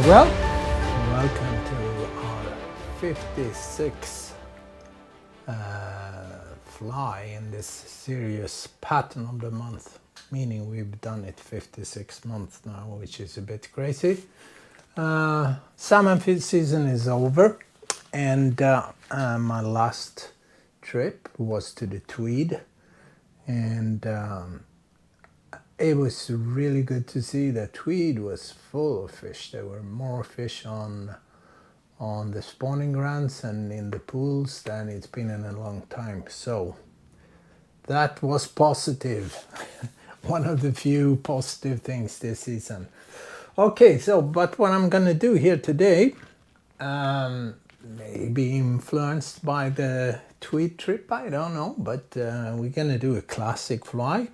Well, welcome to our 56th fly in this series pattern of the month, meaning we've done it 56 months now, which is a bit crazy. Salmon season is over, and my last trip was to the Tweed, and it was really good to see that Tweed was full of fish. There were more fish on the spawning grounds and in the pools than it's been in a long time. So that was positive. One of the few positive things this season. Okay, so but what I'm gonna do here today, maybe influenced by the Tweed trip, I don't know, but we're gonna do a classic fly.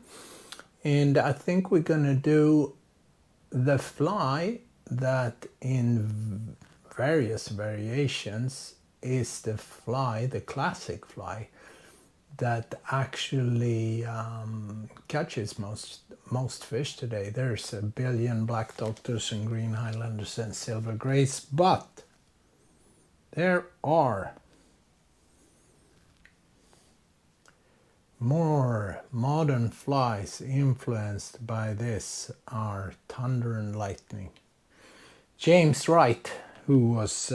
And I think we're going to do the fly that in various variations is the fly, the classic fly, that actually catches most fish today. There's a billion black doctors and green highlanders and silver grays, but there are more modern flies influenced by this are thunder and lightning. James Wright, who was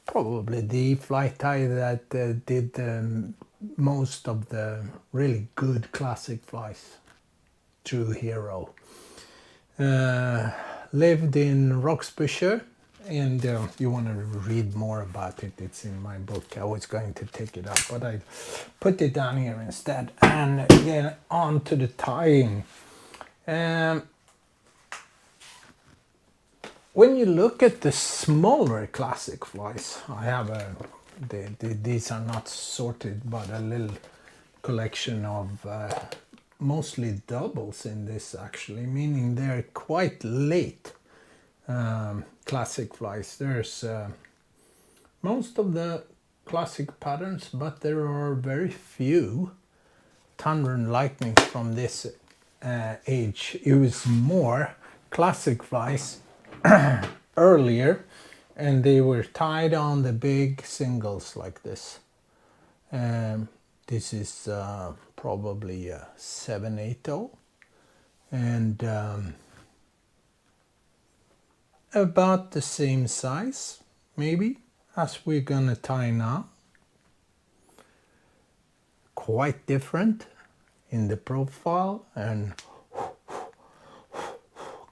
probably the fly tie that did most of the really good classic flies, true hero, lived in Roxburghshire. And you want to read more about it, it's in my book. I was going to take it up, but I put it down here instead. And get on to the tying. When you look at the smaller classic flies, I have these are not sorted, but a little collection of mostly doubles in this actually, meaning they're quite late. Classic flies. There's most of the classic patterns, but there are very few thunder and lightning from this age. It was more classic flies earlier, and they were tied on the big singles like this. This is probably a 780, and about the same size, maybe, as we're gonna tie now. Quite different in the profile and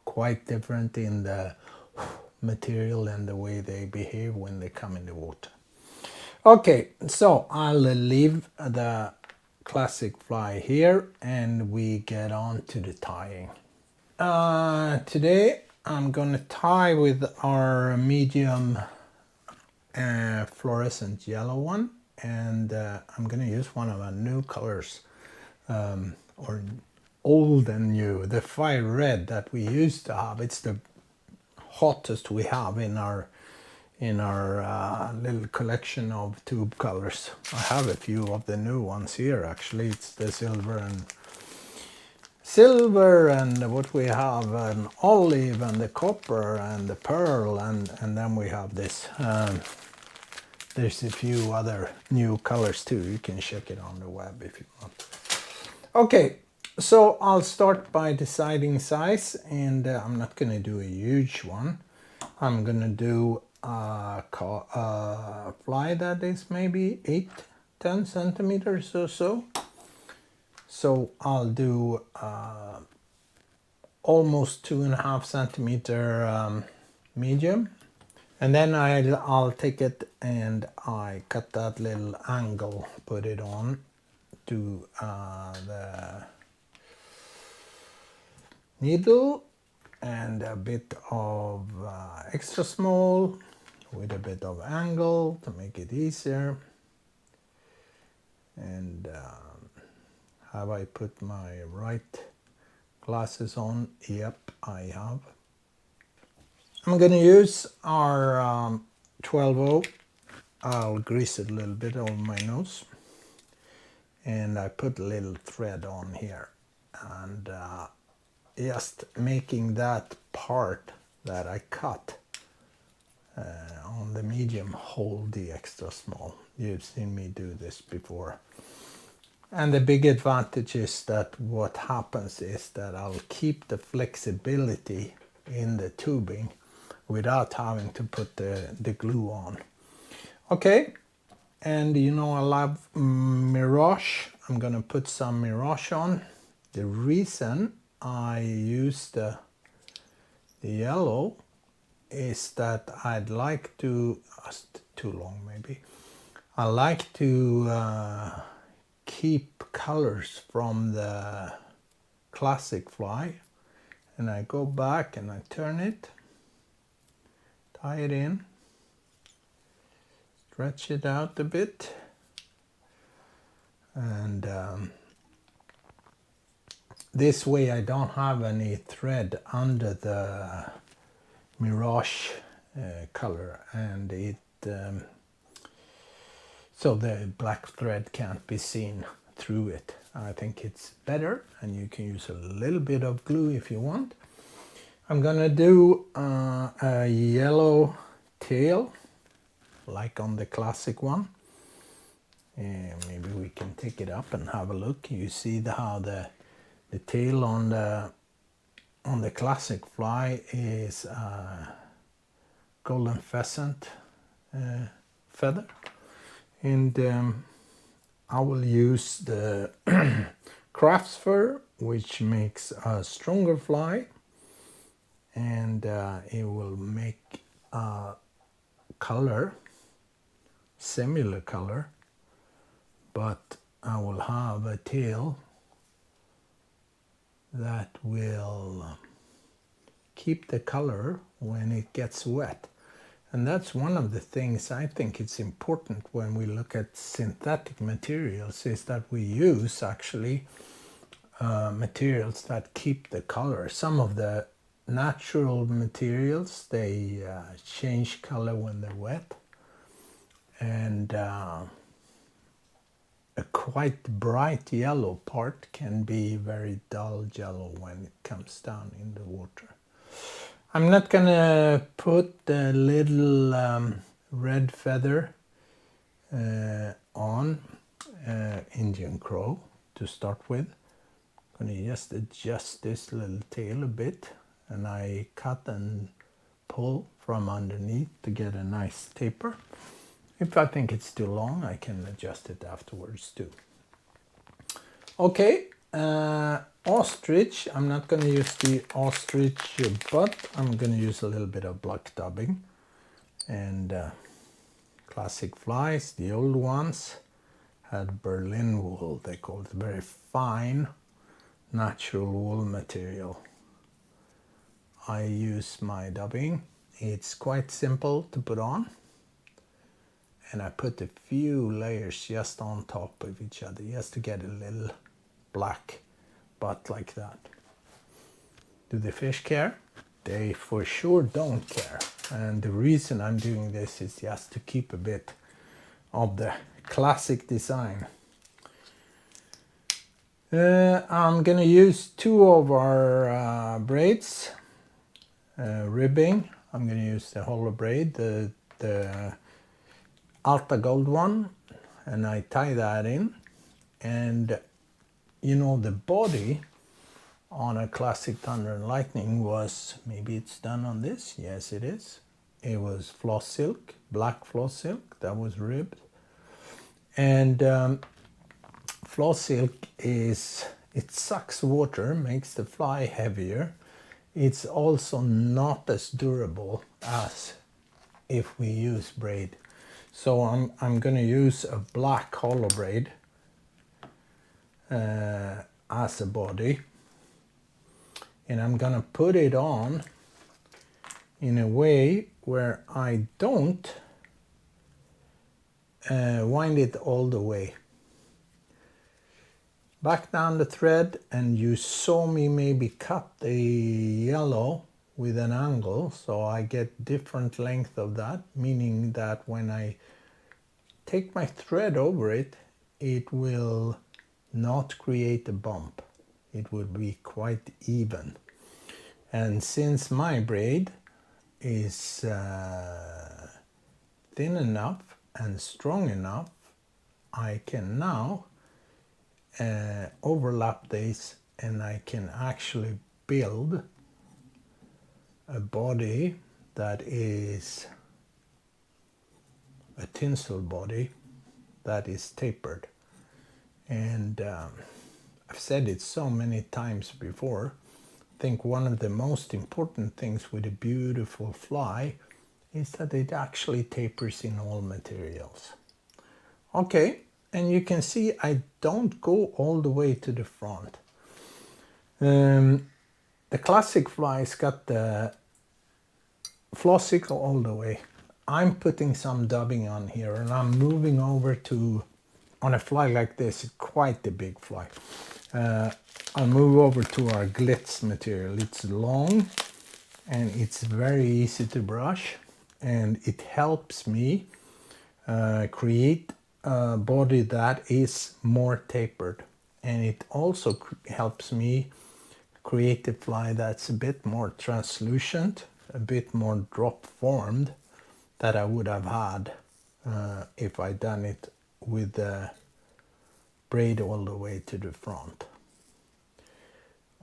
quite different in the material and the way they behave when they come in the water. Okay, so I'll leave the classic fly here and we get on to the tying. Today I'm going to tie with our medium fluorescent yellow one, and I'm going to use one of our new colors, or old and new, the fire red that we used to have. It's the hottest we have in our little collection of tube colors. I have a few of the new ones here actually. It's the silver and what we have, an olive and the copper and the pearl, and then we have this. There's a few other new colors too. You can check it on the web if you want. Okay, so I'll start by deciding size, and I'm not going to do a huge one. I'm going to do a fly that is maybe 8-10 centimeters or so. So I'll do almost 2.5 centimeter medium, and then I'll take it and I cut that little angle, put it on to the needle, and a bit of extra small with a bit of angle to make it easier. And have I put my right glasses on? Yep, I have. I'm going to use our 12-0. I'll grease it a little bit on my nose. And I put a little thread on here. And just making that part that I cut on the medium hold the extra small. You've seen me do this before. And the big advantage is that what happens is that I'll keep the flexibility in the tubing without having to put the glue on. Okay, and you know I love Mirage. I'm gonna put some Mirage on. The reason I use the yellow is that I'd like to, too long maybe, I like to keep colors from the classic fly, and I go back and I turn it, tie it in, stretch it out a bit, and this way I don't have any thread under the Mirage color, and it so the black thread can't be seen through it. I think it's better, and you can use a little bit of glue if you want. I'm gonna do a yellow tail like on the classic one. Maybe we can take it up and have a look. You see how the tail on the classic fly is golden pheasant feather, and I will use the craft's fur, which makes a stronger fly, and it will make a color, similar color, but I will have a tail that will keep the color when it gets wet. And that's one of the things I think it's important when we look at synthetic materials, is that we use actually materials that keep the color. Some of the natural materials, they change color when they're wet, and a quite bright yellow part can be very dull yellow when it comes down in the water. I'm not gonna put the little red feather on Indian crow to start with. I'm gonna just adjust this little tail a bit, and I cut and pull from underneath to get a nice taper. If I think it's too long, I can adjust it afterwards too. Okay, ostrich. I'm not going to use the ostrich butt. I'm going to use a little bit of black dubbing. And classic flies, the old ones, had Berlin wool. They called it very fine, natural wool material. I use my dubbing. It's quite simple to put on. And I put a few layers just on top of each other, just to get a little black butt like that. Do the fish care? They for sure don't care. And the reason I'm doing this is just to keep a bit of the classic design. I'm gonna use two of our braids, ribbing. I'm gonna use the hollow braid, the Alta Gold one, and I tie that in. And you know, the body on a classic Thunder and Lightning was, maybe it's done on this, yes it is. It was floss silk, black floss silk that was ribbed. And floss silk is, it sucks water, makes the fly heavier. It's also not as durable as if we use braid. So I'm going to use a black hollow braid as a body, and I'm going to put it on in a way where I don't wind it all the way. Back down the thread, and you saw me maybe cut the yellow with an angle, so I get different length of that, meaning that when I take my thread over it, it will not create a bump. It will be quite even. And since my braid is thin enough and strong enough, I can now overlap these, and I can actually build a body that is a tinsel body that is tapered. And I've said it so many times before, I think one of the most important things with a beautiful fly is that it actually tapers in all materials. Okay, and you can see I don't go all the way to the front. The classic fly's got the flossing all the way. I'm putting some dubbing on here, and I'm moving over to, on a fly like this, it's quite a big fly. I'll move over to our glitz material. It's long and it's very easy to brush, and it helps me create a body that is more tapered, and it also helps me create a fly that's a bit more translucent, a bit more drop formed that I would have had if I done it with the braid all the way to the front.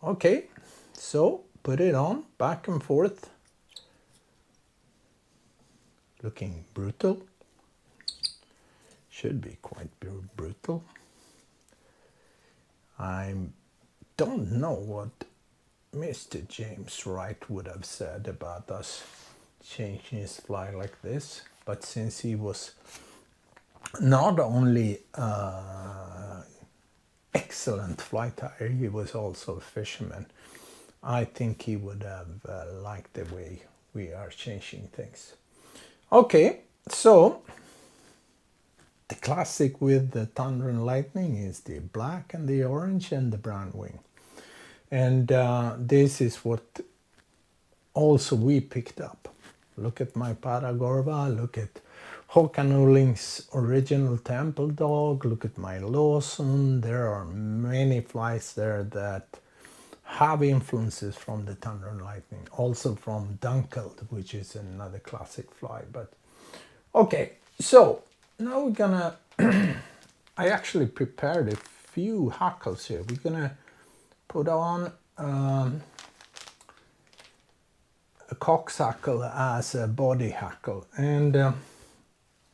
Okay, so put it on back and forth, looking brutal. Should be quite brutal. I don't know what Mr. James Wright would have said about us changing his fly like this, but since he was not only excellent fly tyer, he was also a fisherman, I think he would have liked the way we are changing things. Okay, so the classic with the thunder and lightning is the black and the orange and the brown wing. And this is what also we picked up. Look at my Paragorva, look at Håkan Ulling's original temple dog, look at my Lawson. There are many flies there that have influences from the thunder and lightning, also from Dunkeld, which is another classic fly. But okay, so now we're gonna I actually prepared a few hackles here. We're gonna put on a cox hackle as a body hackle, and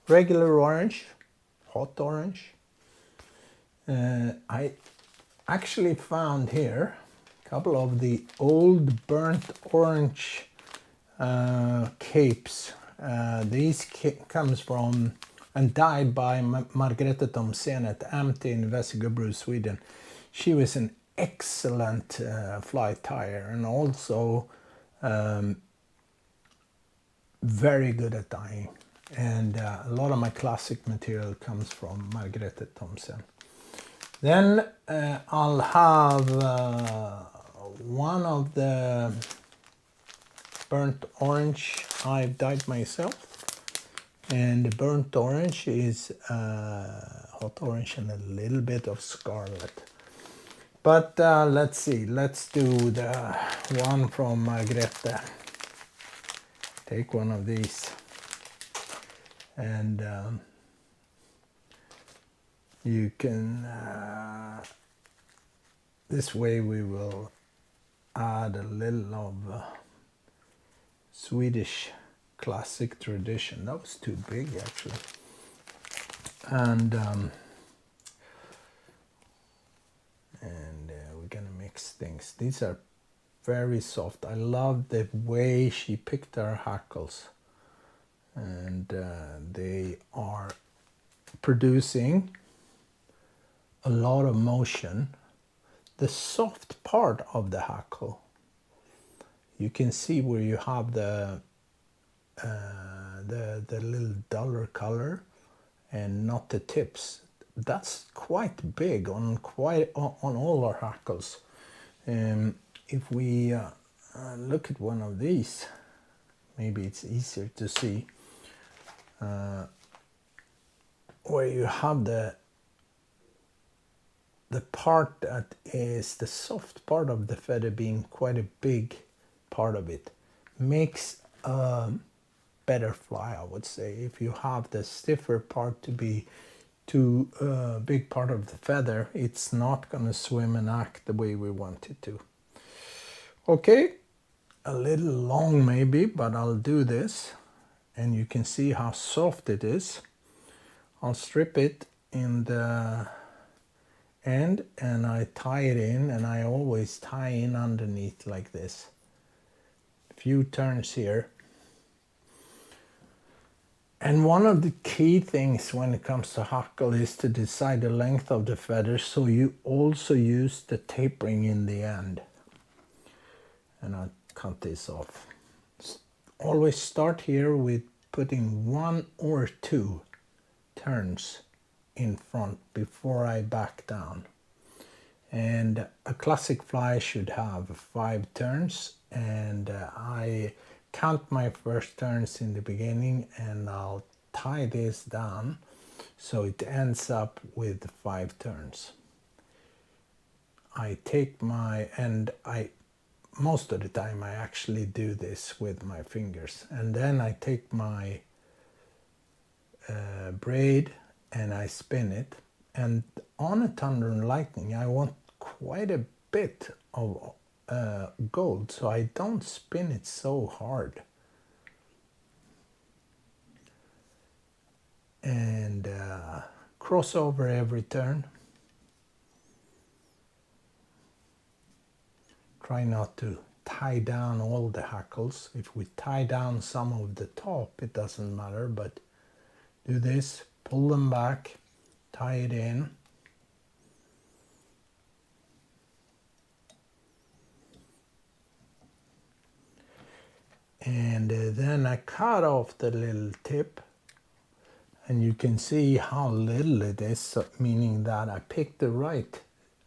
regular orange, hot orange. I actually found here a couple of the old burnt orange capes. These comes from and dyed by Margrethe Thomsen at Amte in Västergöbro, Sweden. She was an excellent fly tyer, and also very good at dyeing. And a lot of my classic material comes from Margrethe Thomsen. Then I'll have one of the burnt orange I've dyed myself. And the burnt orange is hot orange and a little bit of scarlet. But let's see, let's do the one from Margrethe. Take one of these. And you can, this way we will add a little of Swedish classic tradition. That was too big actually. And we're gonna mix things. These are very soft. I love the way she picked her hackles, and they are producing a lot of motion. The soft part of the hackle, you can see where you have the little duller color and not the tips. That's quite big on all our hackles. If we look at one of these, maybe it's easier to see where you have the part that is the soft part of the feather being quite a big part of it. Makes a better fly, I would say. If you have the stiffer part to be too big part of the feather, it's not going to swim and act the way we want it to. Okay, a little long maybe, but I'll do this, and you can see how soft it is. I'll strip it in the end and I tie it in, and I always tie in underneath like this. A few turns here. And one of the key things when it comes to hackle is to decide the length of the feather, so you also use the tapering in the end. And I'll cut this off. Always start here with putting 1 or 2 turns in front before I back down. And a classic fly should have 5 turns, and I count my first turns in the beginning, and I'll tie this down so it ends up with 5 turns. I take my, and most of the time I actually do this with my fingers, and then I take my braid and I spin it. And on a thunder and lightning I want quite a bit of gold, so I don't spin it so hard. And cross over every turn. Try not to tie down all the hackles. If we tie down some of the top, it doesn't matter, but do this, pull them back, tie it in. And then I cut off the little tip, and you can see how little it is, so meaning that I picked the right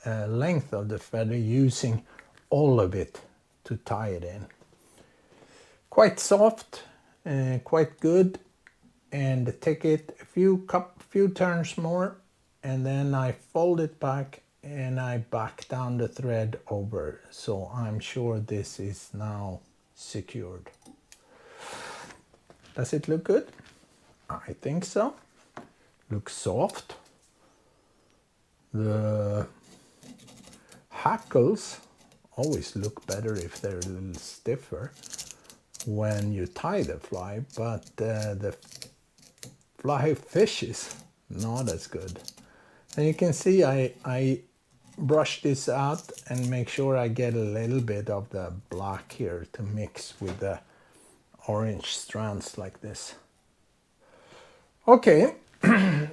length of the feather using all of it to tie it in. Quite soft, quite good, and take it a few turns more, and then I fold it back and I back down the thread over, so I'm sure this is now secured. Does it look good? I think so. Looks soft. The hackles always look better if they're a little stiffer when you tie the fly, but the fly fish is not as good. And you can see I brush this out and make sure I get a little bit of the black here to mix with the orange strands like this. Okay,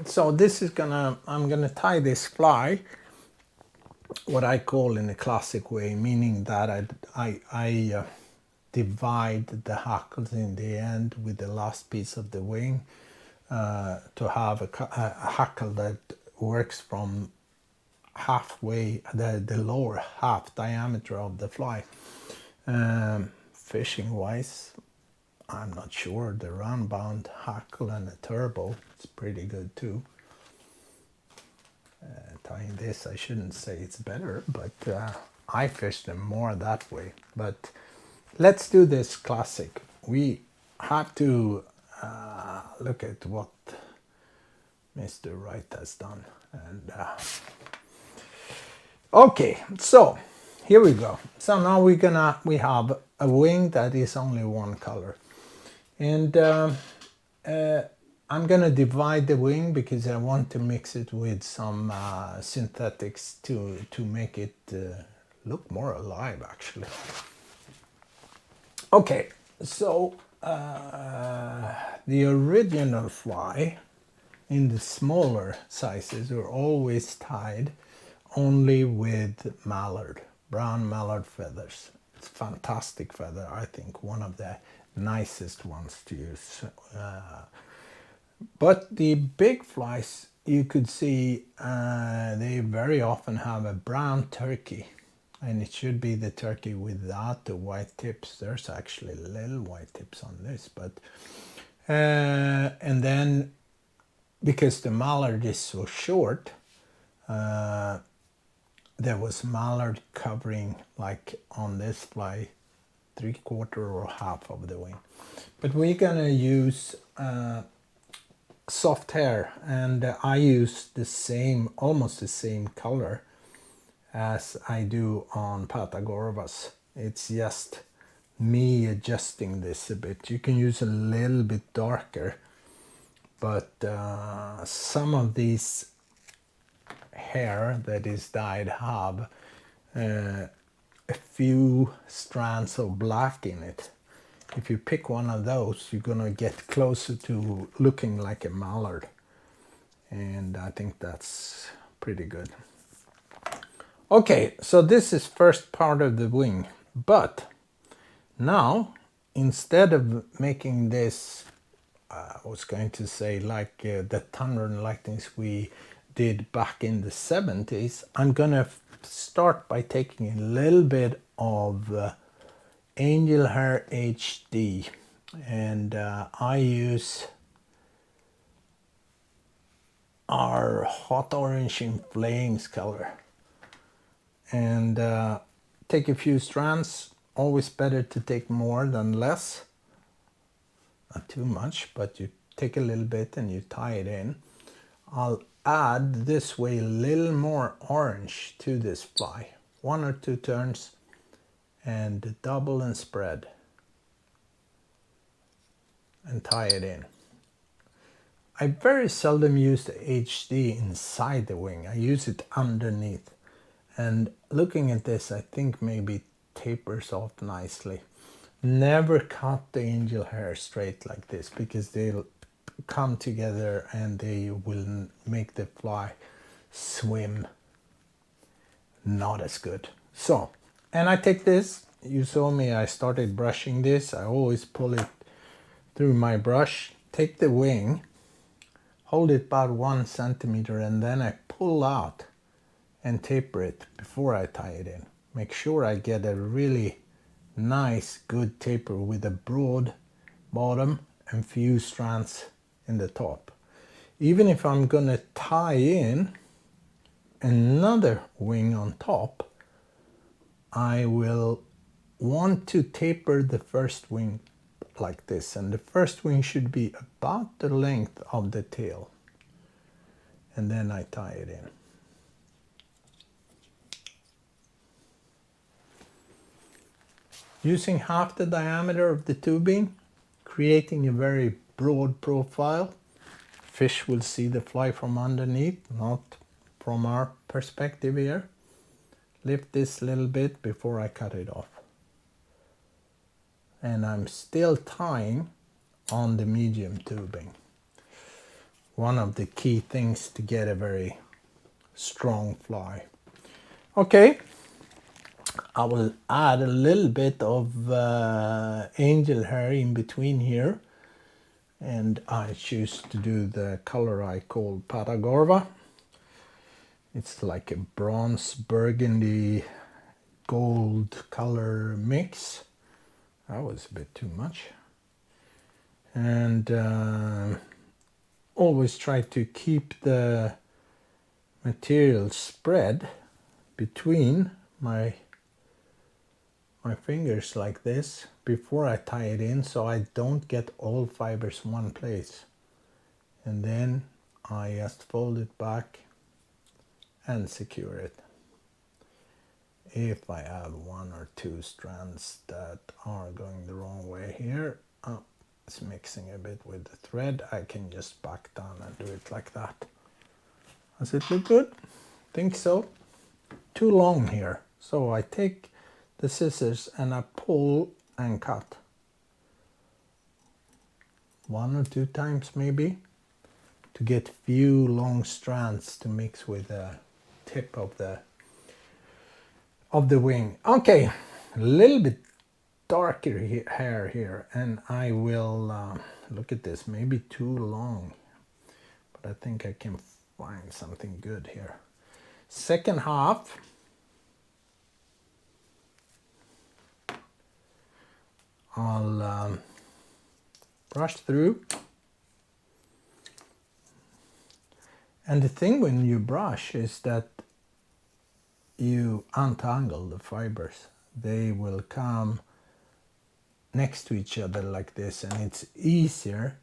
so this is I'm gonna tie this fly what I call in a classic way, meaning that I divide the hackles in the end with the last piece of the wing to have a hackle that works from halfway, the lower half diameter of the fly. Fishing wise, I'm not sure. The round bound hackle and a turbo, it's pretty good too. Tying this, I shouldn't say it's better, but I fish them more that way. But let's do this classic. We have to look at what Mr. Wright has done. And okay, so here we go. So now we have a wing that is only one color, and I'm gonna divide the wing because I want to mix it with some synthetics to make it look more alive, actually. Okay, so the original fly in the smaller sizes are always tied only with mallard, brown mallard feathers. It's a fantastic feather, I think, one of the nicest ones to use. But the big flies, you could see they very often have a brown turkey, and it should be the turkey without the white tips. There's actually little white tips on this, but and then because the mallard is so short, there was mallard covering, like on this fly, 3/4 or half of the wing. But we're gonna use soft hair, and I use the same, almost the same color as I do on Patagorvas. It's just me adjusting this a bit. You can use a little bit darker, but some of these hair that is dyed have a few strands of black in it. If you pick one of those, you're gonna get closer to looking like a mallard, and I think that's pretty good. Okay, so this is first part of the wing, but now instead of making this, I was going to say like the thunder and lightnings we did back in the 70s, I'm gonna start by taking a little bit of Angel Hair HD, and I use our hot orange in flames color, and take a few strands. Always better to take more than less, not too much, but you take a little bit and you tie it in. I'll add this way a little more orange to this fly, 1 or 2 turns, and double and spread and tie it in. I very seldom use the HD inside the wing. I use it underneath, and looking at this, I think maybe tapers off nicely. Never cut the angel hair straight like this, because they'll come together and they will make the fly swim not as good. So, and I take this, you saw me, I started brushing this. I always pull it through my brush, take the wing, hold it about 1 centimeter, and then I pull out and taper it before I tie it in. Make sure I get a really nice good taper with a broad bottom and few strands in the top. Even if I'm gonna tie in another wing on top, I will want to taper the first wing like this, and the first wing should be about the length of the tail, and then I tie it in. Using half the diameter of the tubing, creating a very broad profile. Fish will see the fly from underneath, not from our perspective here. Lift this a little bit before I cut it off. And I'm still tying on the medium tubing. One of the key things to get a very strong fly. Okay, I will add a little bit of angel hair in between here, and I choose to do the color I call Patagorva. It's like a bronze burgundy gold color mix. That was a bit too much. And always try to keep the material spread between my fingers like this before I tie it in, so I don't get all fibers one place. And then I just fold it back and secure it. If I have 1 or 2 strands that are going the wrong way here, it's mixing a bit with the thread, I can just back down and do it like that. Does it look good? Think so. Too long here, so I take the scissors and I pull and cut 1 or 2 times maybe, to get few long strands to mix with the tip of the wing. Okay, a little bit darker hair here, and I will look at this, maybe too long, but I think I can find something good here. Second half, I'll brush through. And the thing when you brush is that you untangle the fibers. They will come next to each other like this, and it's easier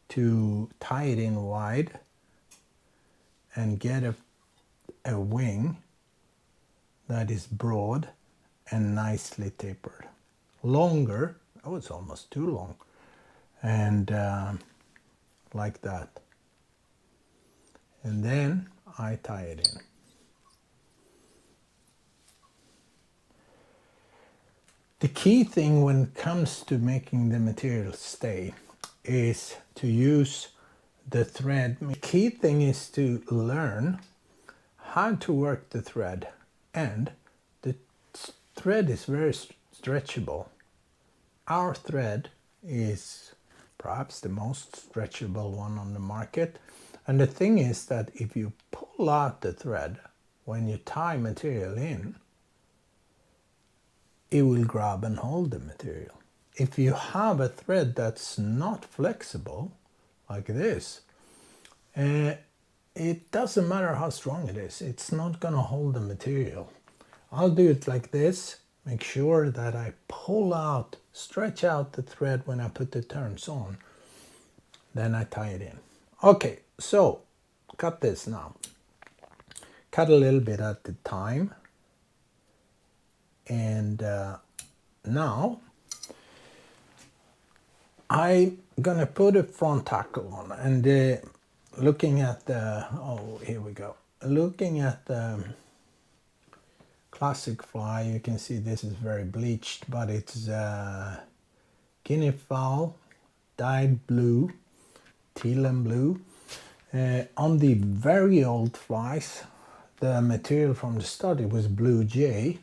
to tie it in wide and get a wing that is broad and nicely tapered. Longer, oh, it's almost too long, and like that. And then I tie it in. The key thing when it comes to making the material stay is to use the thread. The key thing is to learn how to work the thread, and the thread is very stretchable. Our thread is perhaps the most stretchable one on the market, and the thing is that if you pull out the thread when you tie material in, it will grab and hold the material. If you have a thread that's not flexible, like this, it doesn't matter how strong it is, it's not going to hold the material. I'll do it like this, make sure that I pull out, stretch out the thread when I put the turns on, then I tie it in. Okay, so cut this now. Cut a little bit at the time. And now I'm gonna put a front hackle on, and looking at the, oh, here we go. Looking at the classic fly, you can see this is very bleached, but it's guinea fowl, dyed blue, teal and blue. On the very old flies, the material from the start, it was blue jay.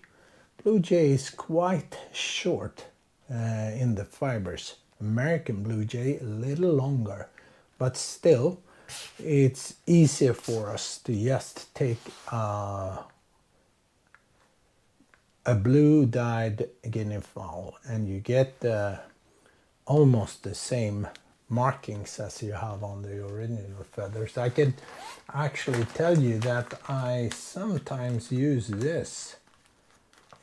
Blue jay is quite short in the fibers. American blue jay a little longer, but still it's easier for us to just take a blue dyed guinea fowl, and you get almost the same markings as you have on the original feathers. I can actually tell you that I sometimes use this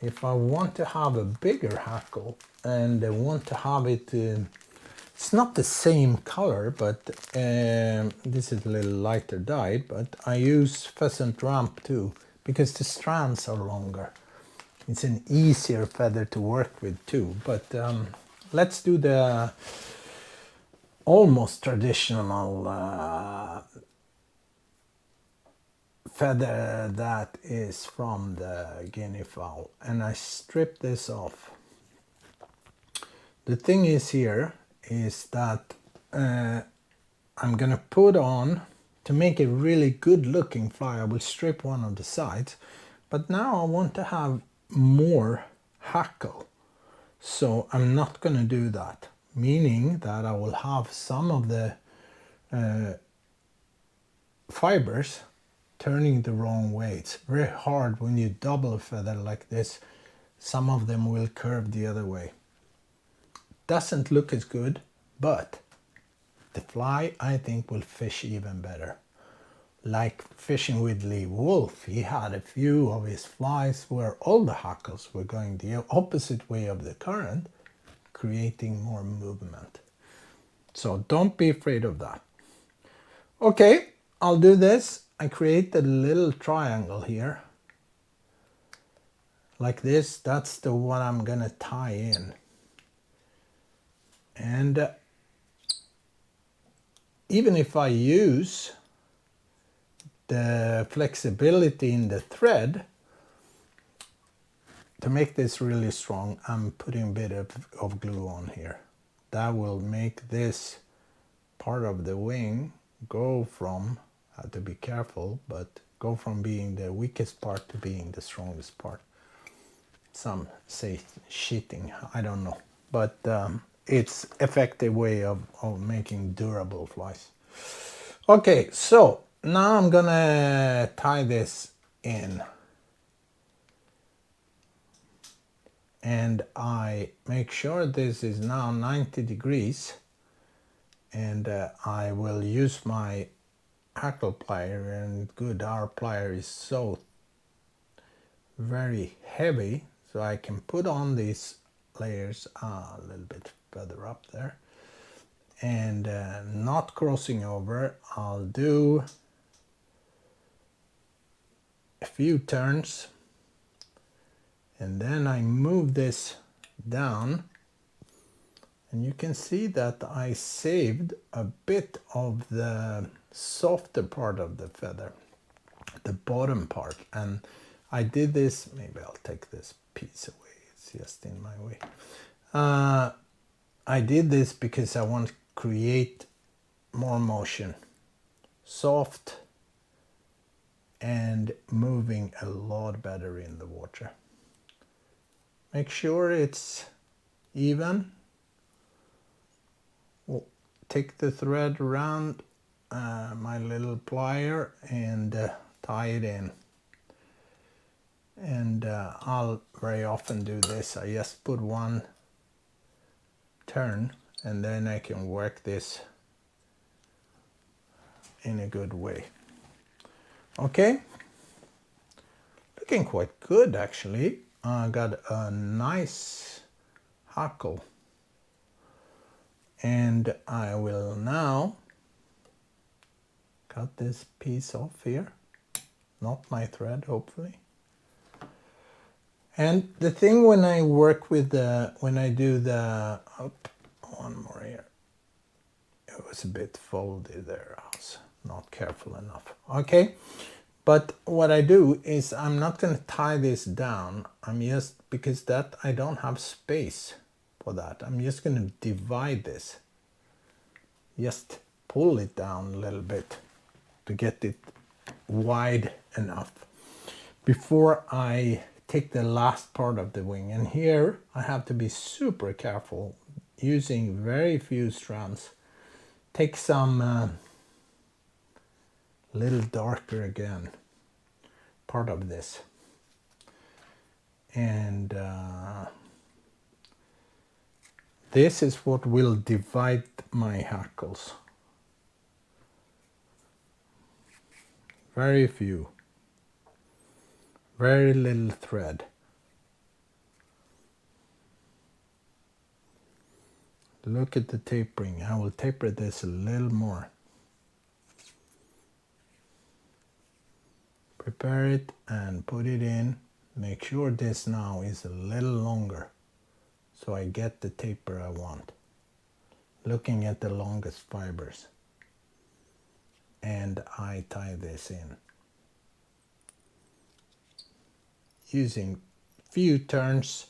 if I want to have a bigger hackle and I want to have it, it's not the same color, but this is a little lighter dyed, but I use pheasant ramp too, because the strands are longer. It's an easier feather to work with too, but let's do the almost traditional feather that is from the guinea fowl, and I strip this off. The thing is here is that I'm gonna put on, to make a really good looking fly, I will strip one of the sides, but now I want to have more hackle, so I'm not gonna do that, meaning that I will have some of the fibers turning the wrong way. It's very hard when you double a feather like this. Some of them will curve the other way. Doesn't look as good, but the fly, I think, will fish even better. Like fishing with Lee Wolf, he had a few of his flies where all the hackles were going the opposite way of the current, creating more movement. So don't be afraid of that. Okay, I'll do this. I create a little triangle here, like this. That's the one I'm gonna tie in. And even if I use the flexibility in the thread to make this really strong, I'm putting a bit of glue on here. That will make this part of the wing go from, I have to be careful, but go from being the weakest part to being the strongest part. Some say cheating, I don't know, but it's effective way of making durable flies. Okay, so now I'm gonna tie this in, and I make sure this is now 90 degrees, and I will use my Hackle plier, and good, our plier is so very heavy, so I can put on this layers a little bit further up there. And not crossing over, I'll do a few turns, and then I move this down, and you can see that I saved a bit of the softer part of the feather, the bottom part. And I did this, maybe I'll take this piece away, it's just in my way. I did this because I want to create more motion, soft and moving a lot better in the water. Make sure it's even. We'll take the thread around my little plier and tie it in. And I'll very often do this. I just put one turn and then I can work this in a good way. Okay, looking quite good actually. I got a nice hackle, and I will now cut this piece off here, not my thread hopefully. And the thing when I work with when I do the, one more here, it was a bit folded there, I was not careful enough. Okay, but what I do is I'm not going to tie this down. I'm just, because that I don't have space for that, I'm just going to divide this. Just pull it down a little bit to get it wide enough before I take the last part of the wing. And here I have to be super careful, using very few strands. Take some little darker again part of this, and this is what will divide my hackles. Very few, very little thread. Look at the tapering. I will taper this a little more. Prepare it and put it in. Make sure this now is a little longer so I get the taper I want. Looking at the longest fibers. And I tie this in. Using few turns,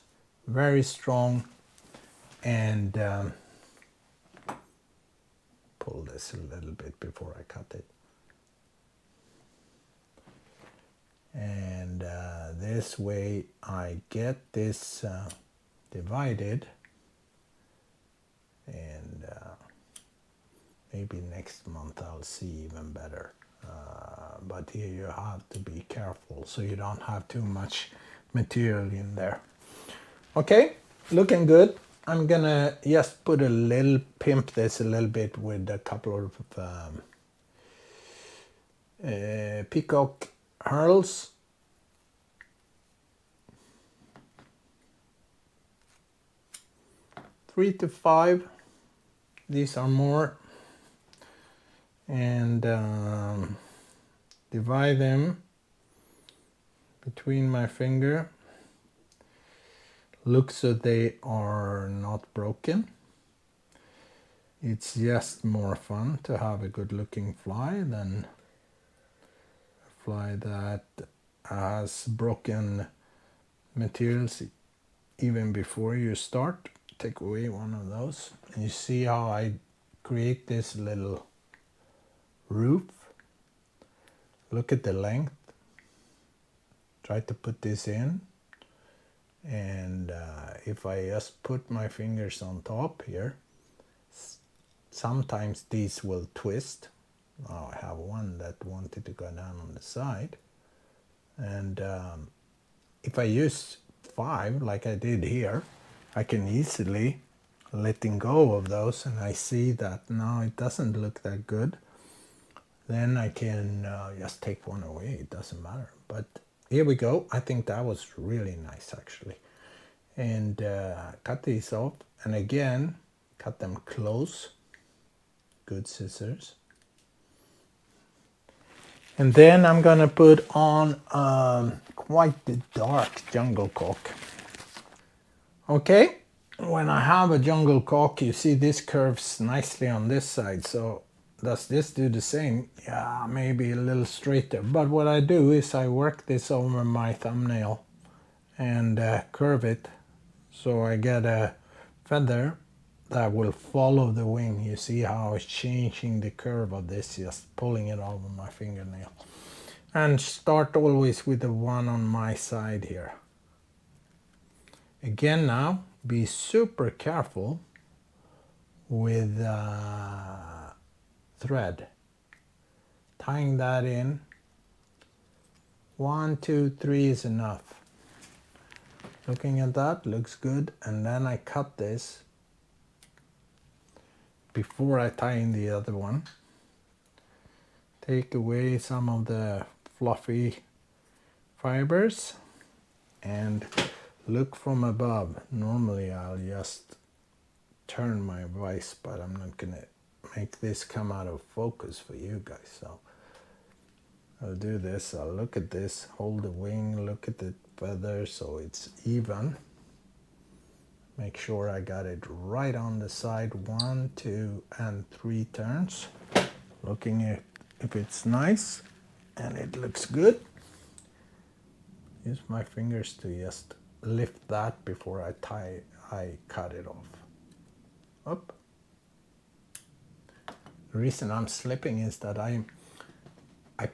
very strong, and pull this a little bit before I cut it. And this way I get this divided, and maybe next month I'll see even better. But here you have to be careful so you don't have too much material in there. Okay, looking good. I'm gonna just put a little, pimp this a little bit with a couple of peacock herls. Three to five, these are more, and divide them between my finger. Look so they are not broken. It's just more fun to have a good looking fly than a fly that has broken materials even before you start. Take away one of those, and you see how I create this little roof. Look at the length. Try to put this in, and if I just put my fingers on top here, sometimes these will twist. Oh, I have one that wanted to go down on the side, and if I use 5 like I did here, I can easily letting go of those, and I see that now it doesn't look that good. Then I can just take one away, it doesn't matter. But here we go. I think that was really nice actually. and cut these off, and again cut them close, good scissors. And then I'm gonna put on quite the dark jungle cork. Okay, when I have a jungle cork, you see this curves nicely on this side, so does this do the same? Yeah, maybe a little straighter, but what I do is I work this over my thumbnail and curve it so I get a feather that will follow the wing. You see how it's changing the curve of this, just pulling it over my fingernail. And start always with the one on my side here. Again now, be super careful with thread. Tying that in. 1, 2, 3 is enough. Looking at that, looks good. And then I cut this before I tie in the other one. Take away some of the fluffy fibers and look from above. Normally I'll just turn my vise, but I'm not gonna make this come out of focus for you guys. So I'll do this, I'll look at this, hold the wing, look at the feather so it's even. Make sure I got it right on the side. 1, 2, and 3 turns. Looking at if it's nice and it looks good. Use my fingers to just lift that before I cut it off. Up. The reason I'm slipping is that I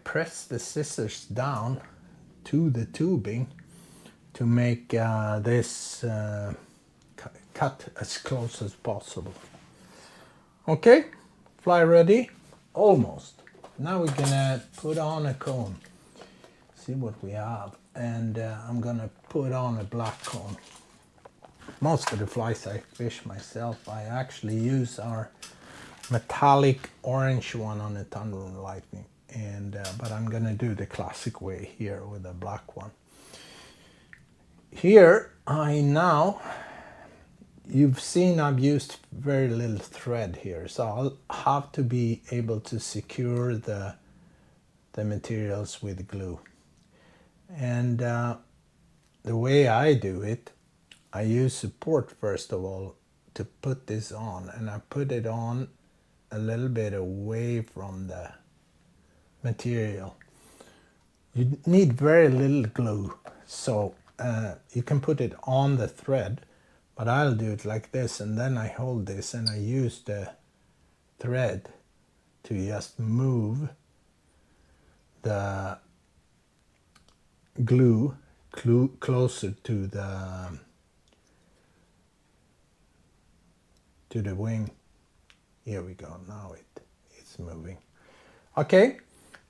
press the scissors down to the tubing to make this cut as close as possible. Okay, fly ready, almost. Now we're gonna put on a cone. See what we have, and I'm gonna put on a black cone. Most of the flies I fish myself, I actually use our metallic orange one on the Thunder and Lightning, and but I'm gonna do the classic way here with a black one. Here you've seen I've used very little thread here, so I'll have to be able to secure the materials with glue. And the way I do it, I use support first of all to put this on, and I put it on a little bit away from the material. You need very little glue, so you can put it on the thread, but I'll do it like this, and then I hold this and I use the thread to just move the glue closer to the wing. Here we go, now it's moving. Okay,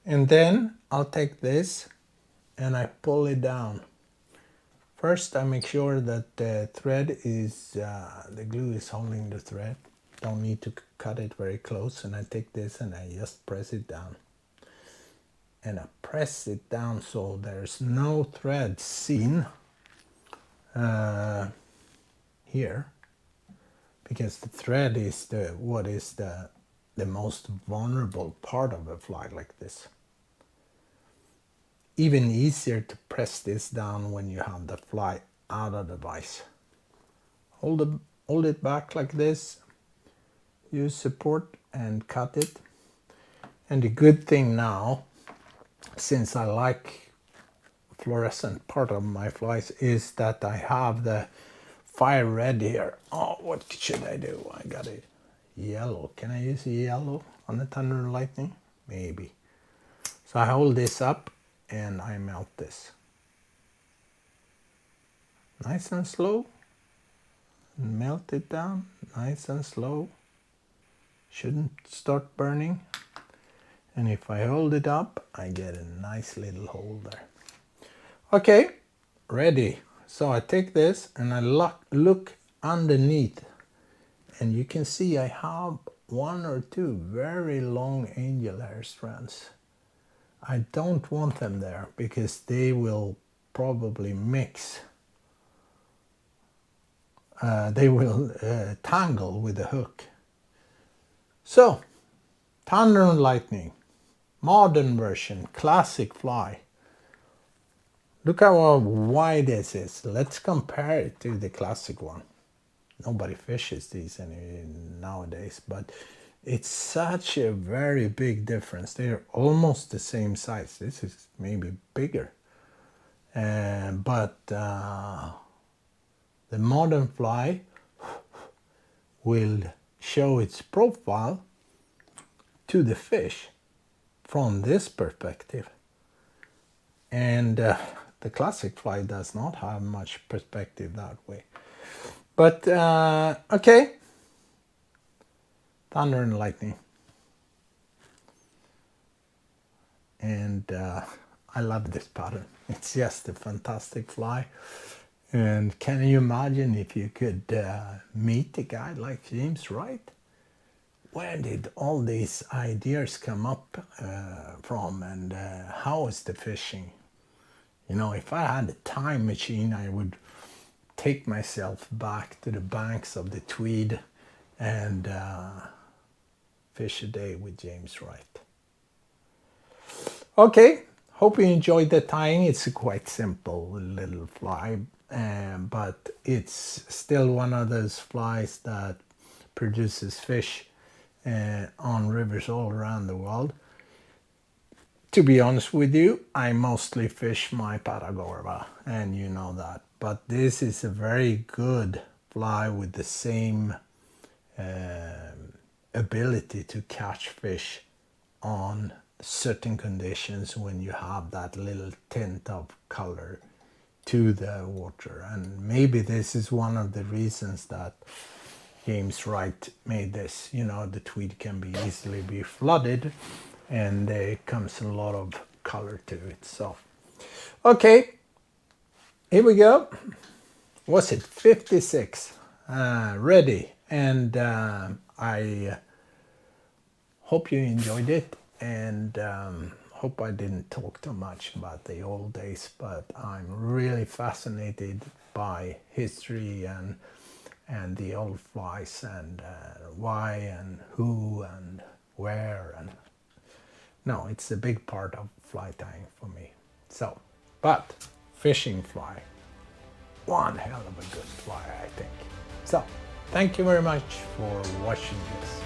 and then I'll take this and I pull it down. First I make sure that the thread is, the glue is holding the thread. Don't need to cut it very close, and I take this and I just press it down. And I press it down so there's no thread seen here, because the thread is what is the most vulnerable part of a fly like this. Even easier to press this down when you have the fly out of the vise. Hold it back like this, use support and cut it. And the good thing now, since I like fluorescent part of my flies, is that I have the fire red here. Oh, what should I do? I got a yellow. Can I use a yellow on the Thunder and Lightning? Maybe. So I hold this up and I melt this. Nice and slow. Melt it down, nice and slow. Shouldn't start burning. And if I hold it up, I get a nice little hole there. Okay, ready. So I take this and I look underneath, and you can see I have 1 or 2 very long angel hair strands. I don't want them there because they will probably mix they will tangle with the hook. So, thunder and lightning, modern version, classic fly. Look how wide this is. Let's compare it to the classic one. Nobody fishes these nowadays, but it's such a very big difference. They're almost the same size. This is maybe bigger. But the modern fly will show its profile to the fish from this perspective. And the classic fly does not have much perspective that way. But, okay. Thunder and lightning. And I love this pattern. It's just a fantastic fly. And can you imagine if you could meet a guy like James Wright? Where did all these ideas come up from, and how is the fishing? You know, if I had a time machine, I would take myself back to the banks of the Tweed and fish a day with James Wright. Okay, hope you enjoyed the tying. It's a quite simple little fly, but it's still one of those flies that produces fish on rivers all around the world. To be honest with you, I mostly fish my Patagorba, and you know that. But this is a very good fly with the same ability to catch fish on certain conditions when you have that little tint of color to the water. And maybe this is one of the reasons that James Wright made this. You know, the Tweed can be easily be flooded, and there comes a lot of color to it. So, okay, here we go. Was it 56? Ready. And I hope you enjoyed it, and hope I didn't talk too much about the old days, but I'm really fascinated by history and the old flies, and why and who and where. And no, it's a big part of fly tying for me. So, but fishing fly, one hell of a good fly, I think. So, thank you very much for watching this.